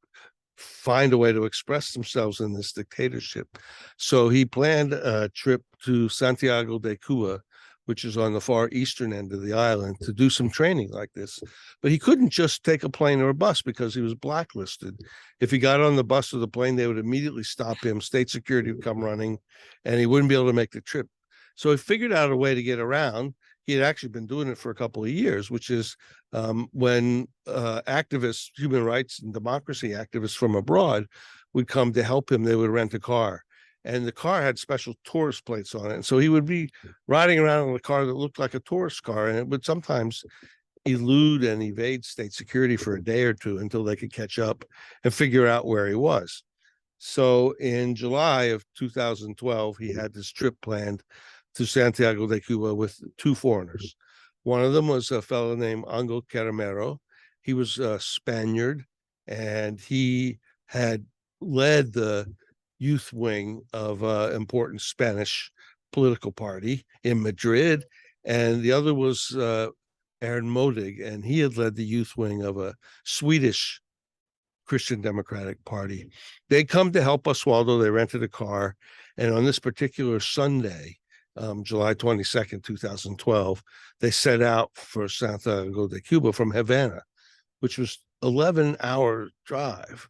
B: find a way to express themselves in this dictatorship. So he planned a trip to Santiago de Cuba, which is on the far eastern end of the island, to do some training like this. But he couldn't just take a plane or a bus because he was blacklisted. If he got on the bus or the plane, they would immediately stop him. State security would come running, and he wouldn't be able to make the trip. So he figured out a way to get around. He had actually been doing it for a couple of years, which is when activists, human rights and democracy activists from abroad would come to help him, they would rent a car. And the car had special tourist plates on it. And so he would be riding around in a car that looked like a tourist car, and it would sometimes elude and evade state security for a day or two until they could catch up and figure out where he was. So in July of 2012, he had this trip planned to Santiago de Cuba with two foreigners. One of them was a fellow named Angel Caramero. He was a Spaniard, and he had led the youth wing of an important Spanish political party in Madrid. and the other was Aaron Modig, and he had led the youth wing of a Swedish Christian Democratic Party. They come to help Oswaldo. They rented a car, and on this particular Sunday, July 22nd, 2012, they set out for Santiago de Cuba from Havana, which was 11-hour drive.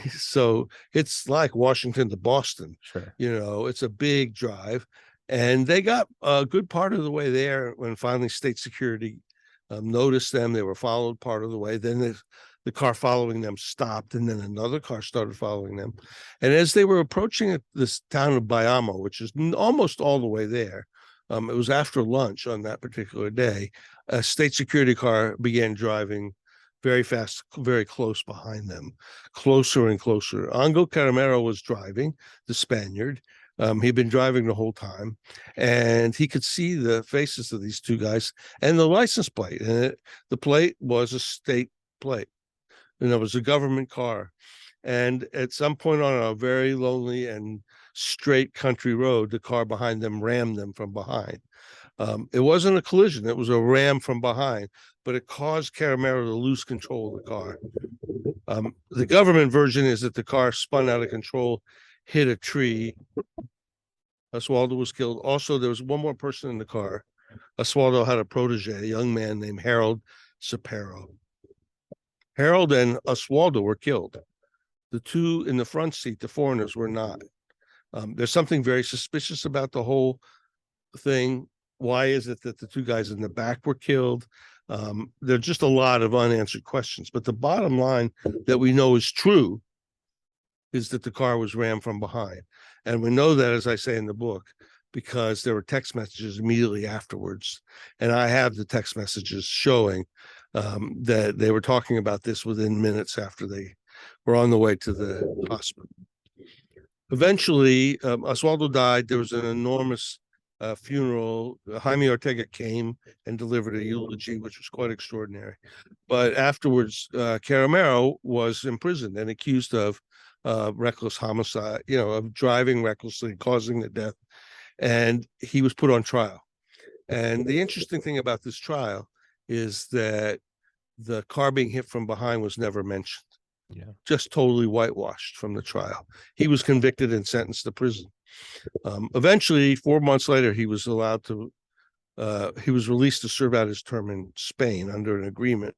B: So it's like Washington to Boston.
A: Sure.
B: It's a big drive. And they got a good part of the way there when finally state security noticed them. They were followed part of the way. Then the car following them stopped, and then another car started following them. And as they were approaching this town of Bayamo, which is almost all the way there, it was after lunch on that particular day, a state security car began driving very fast, very close behind them, closer and closer. Angel Caramero was driving, the Spaniard. He'd been driving the whole time, and he could see the faces of these two guys and the license plate. And the plate was a state plate, and it was a government car. And at some point on a very lonely and straight country road, the car behind them rammed them from behind. It wasn't a collision, it was a ram from behind, but it caused Caramero to lose control of the car. The government version is that the car spun out of control, hit a tree. Oswaldo was killed. Also, there was one more person in the car. Oswaldo had a protege, a young man named Harold Sapero. Harold and Oswaldo were killed. The two in the front seat, the foreigners, were not. There's something very suspicious about the whole thing. Why is it that the two guys in the back were killed? There's just a lot of unanswered questions. But the bottom line that we know is true is that the car was rammed from behind. And we know that, as I say in the book, because there were text messages immediately afterwards. And I have the text messages showing that they were talking about this within minutes after they were on the way to the hospital. Eventually, Oswaldo died. There was an enormous funeral. Jaime Ortega came and delivered a eulogy, which was quite extraordinary. But afterwards, Caramero was imprisoned and accused of reckless homicide, of driving recklessly, causing the death. And he was put on trial. And the interesting thing about this trial is that the car being hit from behind was never mentioned.
A: Yeah.
B: Just totally whitewashed from the trial. He was convicted and sentenced to prison. Eventually, 4 months later, he was released to serve out his term in Spain under an agreement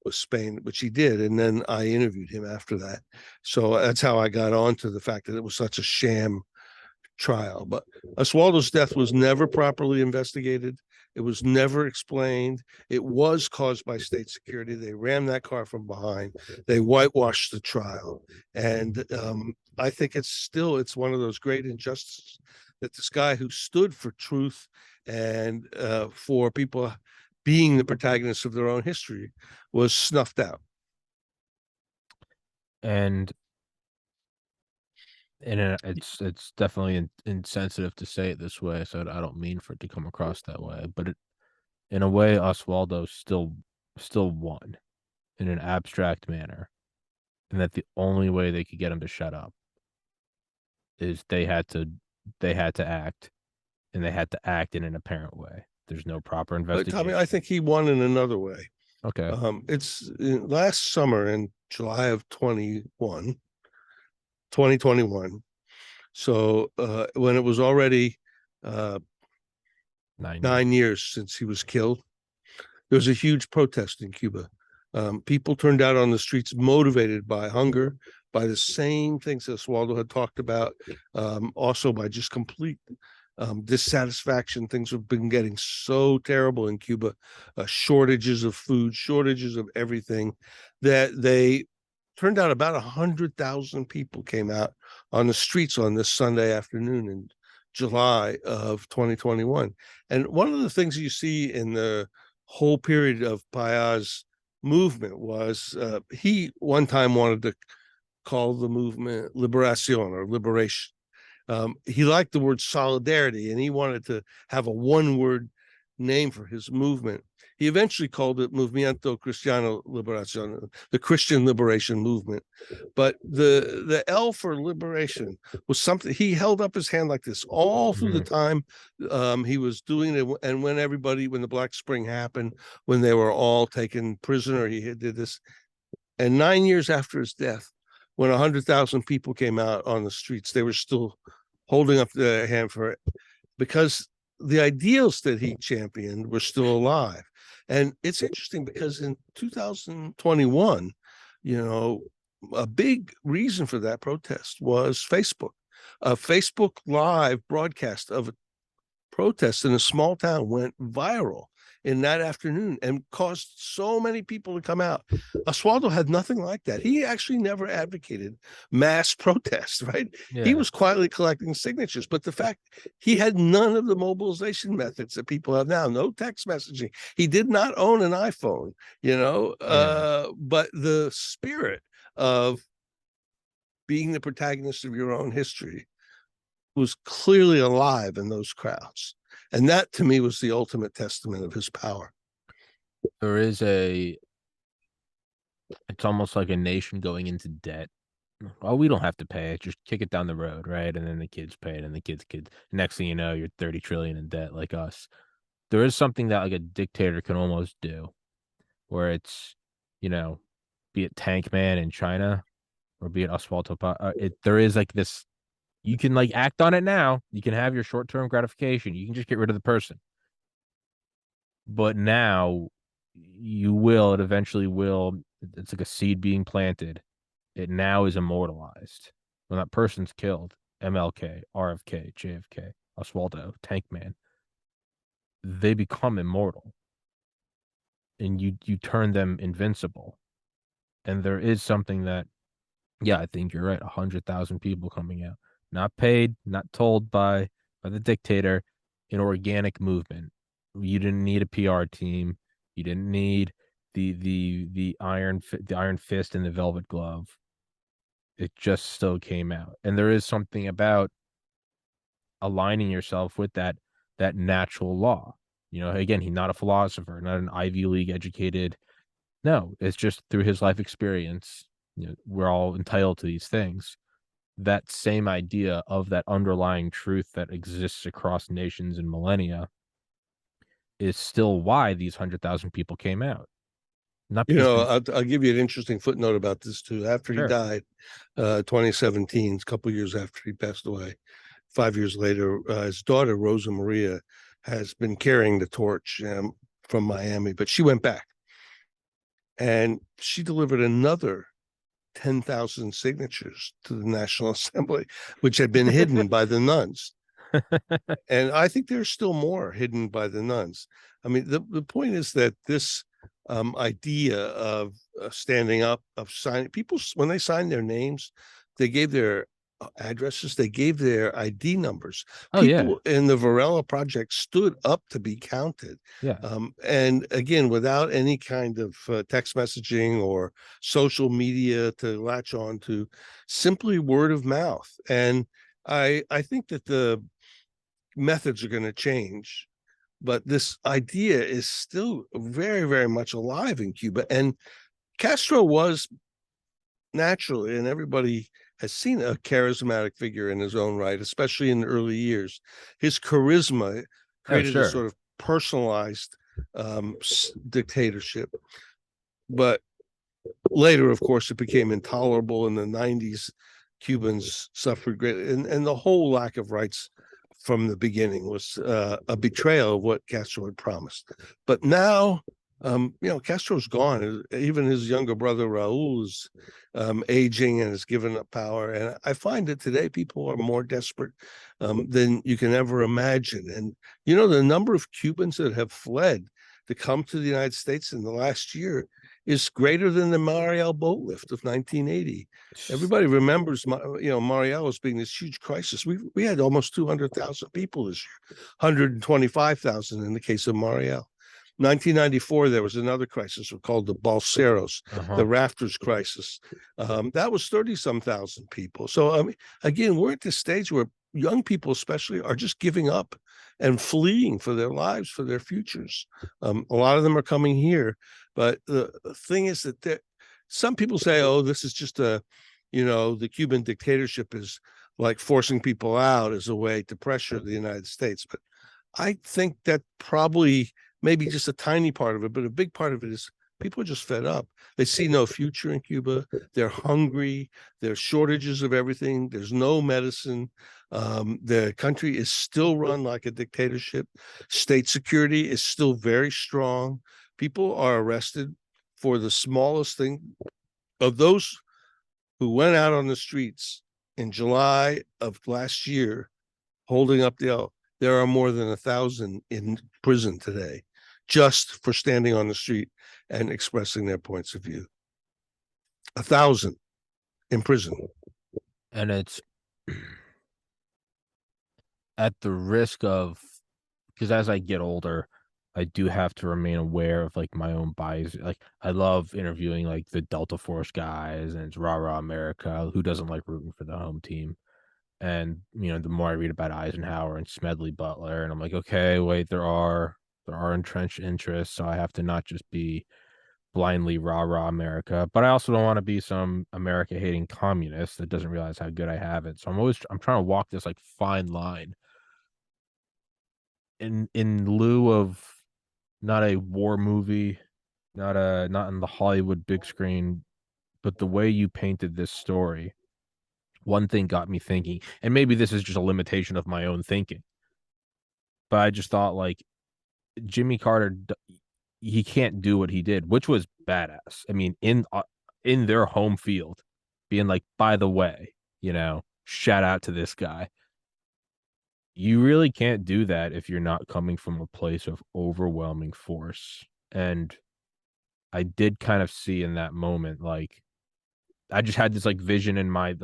B: with Spain, which he did. And then I interviewed him after that. So that's how I got on to the fact that it was such a sham trial. But Oswaldo's death was never properly investigated. It was never explained. It was caused by state security. They rammed that car from behind. They whitewashed the trial. And I think it's one of those great injustices that this guy who stood for truth and for people being the protagonists of their own history was snuffed out.
A: And it's definitely insensitive to say it this way, so I don't mean for it to come across that way. But in a way, Oswaldo still won in an abstract manner, and that the only way they could get him to shut up is they had to act, and they had to act in an apparent way. There's no proper investigation.
B: Tommy, I think he won in another way.
A: Okay.
B: It's last summer in July of 2021. So when it was already 9 years since he was killed, there was a huge protest in Cuba. People turned out on the streets motivated by hunger, by the same things that Oswaldo had talked about, also by just complete dissatisfaction. Things have been getting so terrible in Cuba, shortages of food, shortages of everything, that they turned out about 100,000 people came out on the streets on this Sunday afternoon in July of 2021. And one of the things you see in the whole period of Paya's movement was he one time wanted to call the movement Liberacion, or liberation. He liked the word solidarity, and he wanted to have a one-word name for his movement. He eventually called it Movimiento Cristiano Liberación, the Christian Liberation Movement. But the L for liberation was something he held up his hand like this all through the time he was doing it. And when the Black Spring happened, when they were all taken prisoner, he did this. And 9 years after his death, when 100,000 people came out on the streets, they were still holding up their hand for it, because the ideals that he championed were still alive. And it's interesting because in 2021, a big reason for that protest was Facebook. A Facebook live broadcast of a protest in a small town went viral in that afternoon and caused so many people to come out. Oswaldo had nothing like that. He actually never advocated mass protests, right?
A: Yeah.
B: He was quietly collecting signatures, but the fact he had none of the mobilization methods that people have now, no text messaging. He did not own an iPhone, but the spirit of being the protagonist of your own history was clearly alive in those crowds. And that, to me, was the ultimate testament of his power.
A: There is it's almost like a nation going into debt. Oh, we don't have to pay it. Just kick it down the road, right? And then the kids pay it, and the kids. Next thing you know, you're 30 trillion in debt like us. There is something that like a dictator can almost do, where it's, be it Tank Man in China or be it Oswaldo. There is like this. You can like act on it now. You can have your short-term gratification. You can just get rid of the person. But now it eventually will. It's like a seed being planted. It now is immortalized. When that person's killed, MLK, RFK, JFK, Oswaldo, Tank Man, they become immortal. And you turn them invincible. And there is something that, yeah, I think you're right. 100,000 people coming out. Not paid, not told by the dictator, an organic movement. You didn't need a PR team. You didn't need the iron fist and the velvet glove. It just still came out. And there is something about aligning yourself with that natural law. Again, he's not a philosopher, not an Ivy League educated. No, it's just through his life experience. We're all entitled to these things. That same idea of that underlying truth that exists across nations and millennia is still why these 100,000 people came out. Not because
B: I'll give you an interesting footnote about this too. After he died, 2017, a couple of years after he passed away, 5 years later, his daughter Rosa Maria has been carrying the torch from Miami, but she went back and she delivered another 10,000 signatures to the National Assembly, which had been hidden by the nuns. And I think there's still more hidden by the nuns. I mean, the point is that this idea of standing up, of signing, people, when they signed their names, they gave their addresses, they gave their ID numbers. People in the Varela Project stood up to be counted. And again, without any kind of text messaging or social media to latch on to, simply word of mouth. And I think that the methods are going to change, but this idea is still very, very much alive in Cuba. And Castro was naturally, and everybody has seen, a charismatic figure in his own right, especially in the early years. His charisma created a sort of personalized dictatorship. But later, of course, it became intolerable in the 90s. Cubans suffered greatly, and the whole lack of rights from the beginning was a betrayal of what Castro had promised. But now, Castro's gone. Even his younger brother Raul is aging and has given up power. And I find that today people are more desperate than you can ever imagine. And the number of Cubans that have fled to come to the United States in the last year is greater than the Mariel boat lift of 1980. Everybody remembers, Mariel as being this huge crisis. We had almost 200,000 people this year, 125,000 in the case of Mariel. 1994, there was another crisis called the Balseros, the Rafters crisis. That was 30-some thousand people. So, again, we're at this stage where young people especially are just giving up and fleeing for their lives, for their futures. A lot of them are coming here, but the thing is that some people say, oh, this is just the Cuban dictatorship is like forcing people out as a way to pressure the United States. But I think that probably maybe just a tiny part of it, but a big part of it is people are just fed up. They see no future in Cuba. They're hungry. There's shortages of everything. There's no medicine. The country is still run like a dictatorship. State security is still very strong. People are arrested for the smallest thing. Of those who went out on the streets in July of last year holding up there are more than 1,000 in prison today just for standing on the street and expressing their points of view. 1,000 in prison.
A: And it's at the risk of, because as I get older, I do have to remain aware of like my own bias. Like I love interviewing like the Delta Force guys, and it's rah rah America. Who doesn't like rooting for the home team? And the more I read about Eisenhower and Smedley Butler, and I'm like, okay, wait, there are entrenched interests, so I have to not just be blindly rah rah America, but I also don't want to be some America hating communist that doesn't realize how good I have it. So I'm trying to walk this like fine line in lieu of not a war movie, not in the Hollywood big screen, but the way you painted this story. One thing got me thinking, and maybe this is just a limitation of my own thinking, but I just thought like Jimmy Carter, he can't do what he did, which was badass. I mean, in their home field, being like, by the way, shout out to this guy. You really can't do that if you're not coming from a place of overwhelming force. And I did kind of see in that moment, like, I just had this like vision in my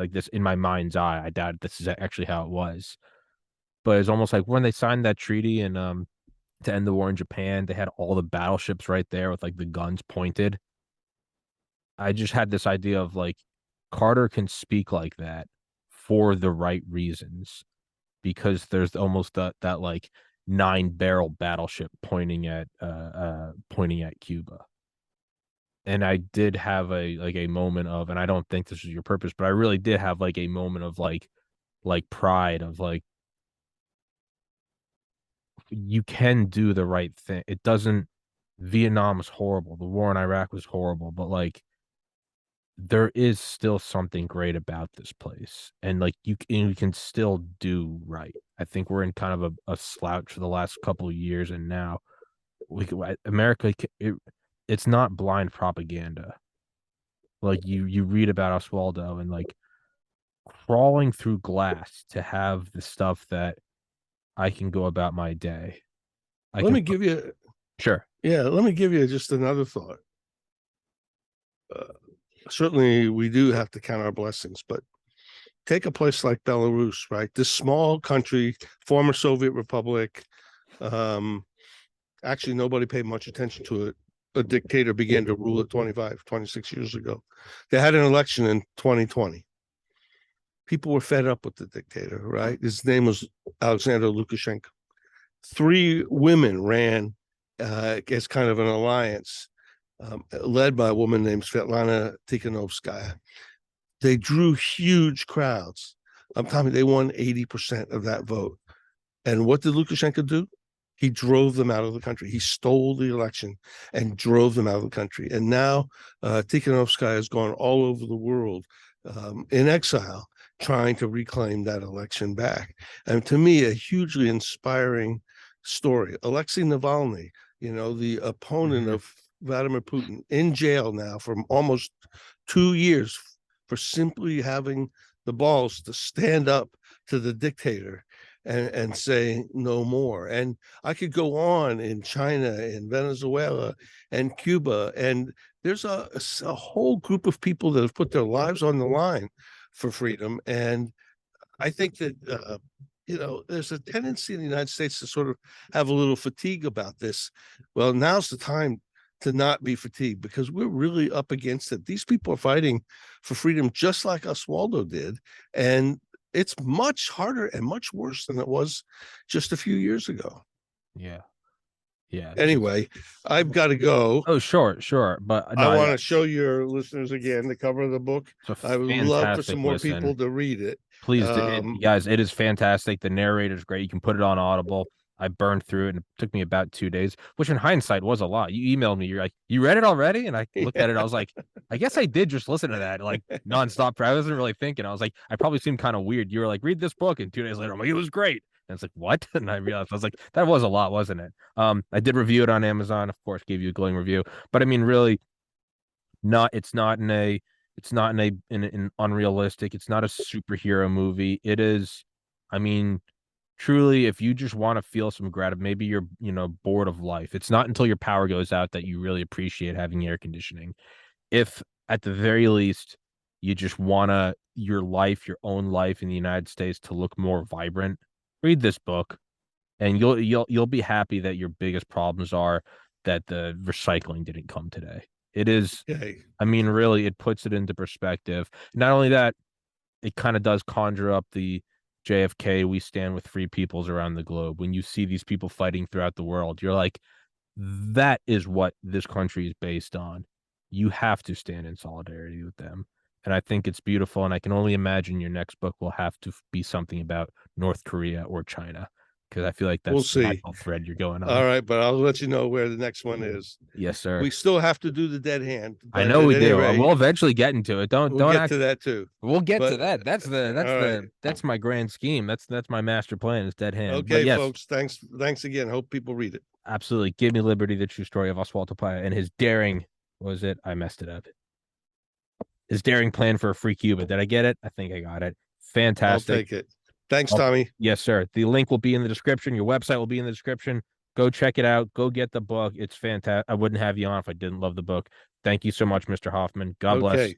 A: mind's eye. I doubt this is actually how it was, but it's almost like when they signed that treaty and to end the war in Japan, they had all the battleships right there with like the guns pointed. I just had this idea of like Carter can speak like that for the right reasons, because there's almost that like 9-barrel battleship pointing at Cuba. And I did have a moment of, and I don't think this is your purpose, but I really did have like a moment of like pride of like, you can do the right thing. It doesn't, Vietnam was horrible. The war in Iraq was horrible, but like there is still something great about this place. And like you can still do right. I think we're in kind of a slouch for the last couple of years, and now America, it's not blind propaganda. Like you read about Oswaldo and like crawling through glass to have the stuff that I can go about my day. I
B: Let
A: can
B: me give you,
A: Sure.
B: yeah, let me give you just another thought. Certainly, we do have to count our blessings, but take a place like Belarus, right? This small country, former Soviet republic. Actually, nobody paid much attention to it. A dictator began to rule it 25, 26 years ago. They had an election in 2020. People were fed up with the dictator, right? His name was Alexander Lukashenko. 3 women ran as kind of an alliance led by a woman named Svetlana Tikhanovskaya. They drew huge crowds. I'm telling you, they won 80% of that vote. And what did Lukashenko do? He drove them out of the country. He stole the election and drove them out of the country. And now Tikhanovskaya has gone all over the world in exile, trying to reclaim that election back. And to me, a hugely inspiring story. Alexei Navalny, the opponent of Vladimir Putin, in jail now for almost 2 years for simply having the balls to stand up to the dictator and say no more. And I could go on in China and Venezuela and Cuba. And there's a whole group of people that have put their lives on the line for freedom. And I think that, there's a tendency in the United States to sort of have a little fatigue about this. Well, now's the time to not be fatigued, because we're really up against it. These people are fighting for freedom just like Oswaldo did. And It's much harder and much worse than it was just a few years ago.
A: Yeah. Yeah.
B: Anyway, I've got to go.
A: Oh, sure, sure. But
B: I
A: no,
B: want
A: yeah,
B: to show your listeners again the cover of the book.
A: it's a
B: I would love for some
A: fantastic
B: more
A: listen.
B: people to read it.
A: Please,
B: Um,
A: guys, it is fantastic. The narrator is great. You can put it on Audible. I burned through it and it took me about 2 days, which in hindsight was a lot. You emailed me, you're like, you read it already? And I looked at it, I was like, I guess I did just listen to that like nonstop. I wasn't really thinking. I was like, I probably seemed kind of weird. You were like, read this book, and 2 days later, I'm like, it was great. And it's like, what? And I realized I was like, that was a lot, wasn't it? I did review it on Amazon, of course, gave you a glowing review. But I mean, really, not it's not in a it's not in a in unrealistic. It's not a superhero movie. It is, I mean, truly, if you just want to feel some gratitude, maybe you're bored of life. It's not until your power goes out that you really appreciate having air conditioning. If at the very least you just wanna your own life in the United States to look more vibrant, read this book and you'll be happy that your biggest problems are that the recycling didn't come today. It is,
B: okay.
A: I mean, really, it puts it into perspective. Not only that, it kind of does conjure up the JFK, we stand with free peoples around the globe. When you see these people fighting throughout the world, you're like, that is what this country is based on. You have to stand in solidarity with them. And I think it's beautiful. And I can only imagine your next book will have to be something about North Korea or China, because I feel like
B: We'll
A: that's the
B: see.
A: natural thread you're going
B: All
A: on.
B: right, but I'll let you know where the next one is.
A: Yes, sir.
B: We still have to do the dead hand,
A: I
B: but
A: know
B: at
A: we
B: any
A: do.
B: rate,
A: We'll eventually get into it.
B: we'll
A: Don't
B: get
A: act.
B: to that too.
A: We'll get to
B: But
A: that.
B: all right.
A: That's my grand scheme. That's my master plan is dead hand. But
B: Okay,
A: yes,
B: folks. Thanks again. Hope people read it.
A: absolutely. Give me liberty, the true story of Oswaldo Paya and his daring. What was it? I messed it up. His daring plan for a free Cuba. Did I get it? I think I got it.
B: I'll
A: Fantastic.
B: take it. Thanks, Tommy.
A: Yes, sir. The link will be in the description. Your website will be in the description. Go check it out. Go get the book. It's fantastic. I wouldn't have you on if I didn't love the book. Thank you so much, Mr. Hoffman. God bless.
B: Okay.